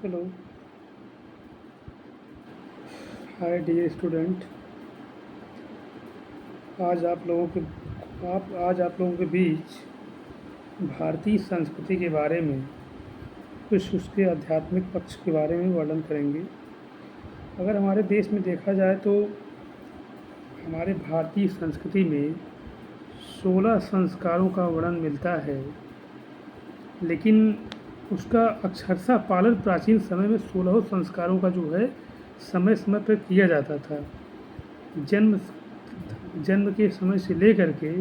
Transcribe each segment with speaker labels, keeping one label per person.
Speaker 1: Hello. Hi dear student. आज आप लोगों के बीच भारतीय संस्कृति के बारे में कुछ उसके आध्यात्मिक पक्ष के बारे में वर्णन करेंगे। अगर हमारे देश में देखा जाए तो हमारे भारतीय संस्कृति में 16 संस्कारों का वर्णन मिलता है, लेकिन उसका अक्षरशः पालन प्राचीन समय में 16 संस्कारों का जो है समय समय पर किया जाता था। जन्म के समय से लेकर के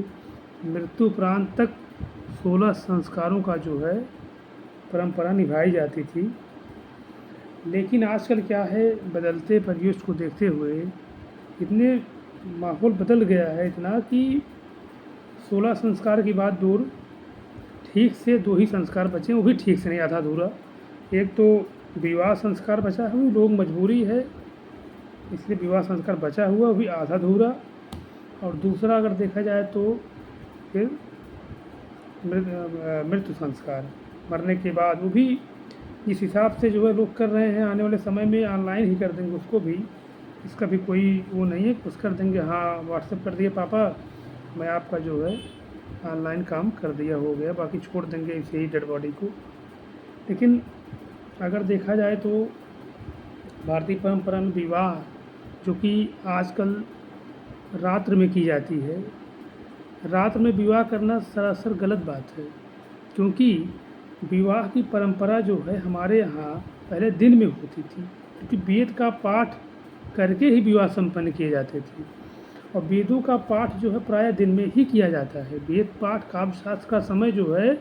Speaker 1: मृत्यु उपरांत तक 16 संस्कारों का जो है परंपरा निभाई जाती थी। लेकिन आजकल क्या है, बदलते परिवेश को देखते हुए इतने माहौल बदल गया है इतना कि 16 संस्कार की बात दूर, ठीक से 2 ही संस्कार बचे, वो भी ठीक से नहीं, आधा अधूरा। एक तो विवाह संस्कार बचा है, वो लोग मजबूरी है इसलिए विवाह संस्कार बचा हुआ, वो भी आधा अधूरा। और दूसरा अगर देखा जाए तो फिर मृत्यु संस्कार, मरने के बाद, वो भी जिस हिसाब से जो है लोग कर रहे हैं, आने वाले समय में ऑनलाइन ही कर देंगे उसको भी, इसका भी कोई वो नहीं है, कुछ कर देंगे, हाँ व्हाट्सएप कर दिए पापा मैं आपका जो है ऑनलाइन काम कर दिया, हो गया, बाकी छोड़ देंगे इसे ही डेड बॉडी को। लेकिन अगर देखा जाए तो भारतीय परंपरा में विवाह, जो कि आजकल रात्र में की जाती है, रात में विवाह करना सरासर गलत बात है, क्योंकि विवाह की परंपरा जो है हमारे यहाँ पहले दिन में होती थी, क्योंकि वेद का पाठ करके ही विवाह संपन्न किए जाते थे। और वेदों का पाठ जो है प्रायः दिन में ही किया जाता है। वेद पाठ काव्य शास्त्र का समय जो है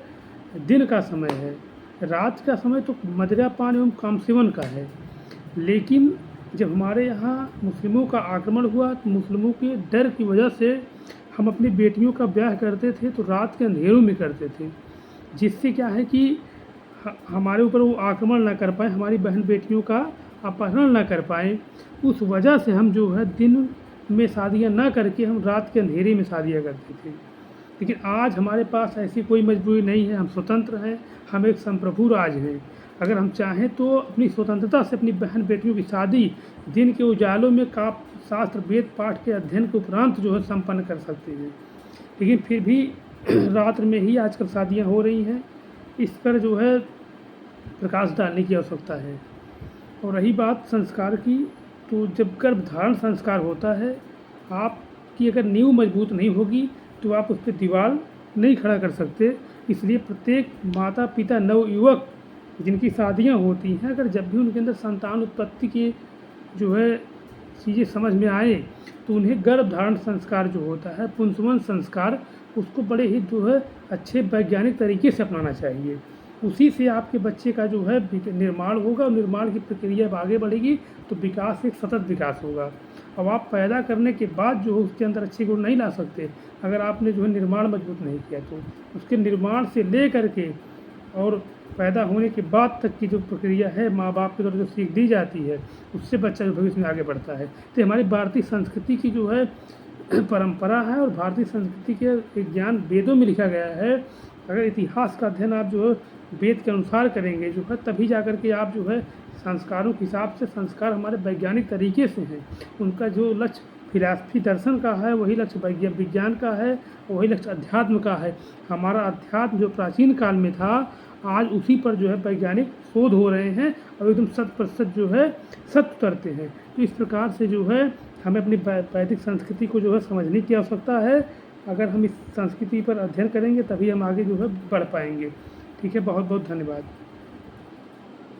Speaker 1: दिन का समय है, रात का समय तो मदिरापान एवं कामसेवन का है। लेकिन जब हमारे यहाँ मुस्लिमों का आक्रमण हुआ तो मुस्लिमों के डर की वजह से हम अपनी बेटियों का ब्याह करते थे तो रात के अंधेरों में करते थे, जिससे क्या है कि हमारे ऊपर वो आक्रमण ना कर पाए, हमारी बहन बेटियों का अपहरण ना कर पाए। उस वजह से हम जो है दिन में शादियाँ ना करके हम रात के अंधेरे में शादियाँ करते थे। लेकिन आज हमारे पास ऐसी कोई मजबूरी नहीं है, हम स्वतंत्र हैं, हम एक संप्रभु राज हैं। अगर हम चाहें तो अपनी स्वतंत्रता से अपनी बहन बेटियों की शादी दिन के उजालों में काव्य शास्त्र वेद पाठ के अध्ययन के उपरांत जो है संपन्न कर सकते हैं। लेकिन फिर भी रात्र में ही आजकल शादियां हो रही हैं, इस पर जो है प्रकाश डालने की आवश्यकता है। और रही बात संस्कार की, तो जब गर्भधारण संस्कार होता है, आपकी अगर नींव मजबूत नहीं होगी तो आप उस पर दीवार नहीं खड़ा कर सकते। इसलिए प्रत्येक माता पिता नवयुवक जिनकी शादियां होती हैं, अगर जब भी उनके अंदर संतान उत्पत्ति की जो है चीज़ें समझ में आए तो उन्हें गर्भधारण संस्कार जो होता है, पुंसवन संस्कार, उसको बड़े ही जो है अच्छे वैज्ञानिक तरीके से अपनाना चाहिए। उसी से आपके बच्चे का जो है निर्माण होगा, और निर्माण की प्रक्रिया आगे बढ़ेगी तो विकास एक सतत विकास होगा। अब आप पैदा करने के बाद जो है उसके अंदर अच्छे गुण नहीं ला सकते अगर आपने जो है निर्माण मजबूत नहीं किया। तो उसके निर्माण से ले करके और पैदा होने के बाद तक की जो प्रक्रिया है, माँ बाप की तरफ जो सीख दी जाती है, उससे बच्चा जो भविष्य में आगे बढ़ता है। तो हमारी भारतीय संस्कृति की जो है परंपरा है, और भारतीय संस्कृति के ज्ञान वेदों में लिखा गया है। अगर इतिहास का अध्ययन आप जो है वेद के अनुसार करेंगे जो है, तभी जा कर के आप जो है संस्कारों के हिसाब से, संस्कार हमारे वैज्ञानिक तरीके से हैं, उनका जो लक्ष्य फिलॉसफी दर्शन का है वही लक्ष्य विज्ञान का है, वही लक्ष्य अध्यात्म का है। हमारा अध्यात्म जो प्राचीन काल में था, आज उसी पर जो है वैज्ञानिक शोध हो रहे हैं और एकदम 100% जो है सत्य उतरते हैं। तो इस प्रकार से जो है हमें अपनी वैदिक संस्कृति को जो है समझने की आवश्यकता है। अगर हम इस संस्कृति पर अध्ययन करेंगे तभी हम आगे जो है बढ़ पाएंगे। ठीक है, बहुत बहुत धन्यवाद।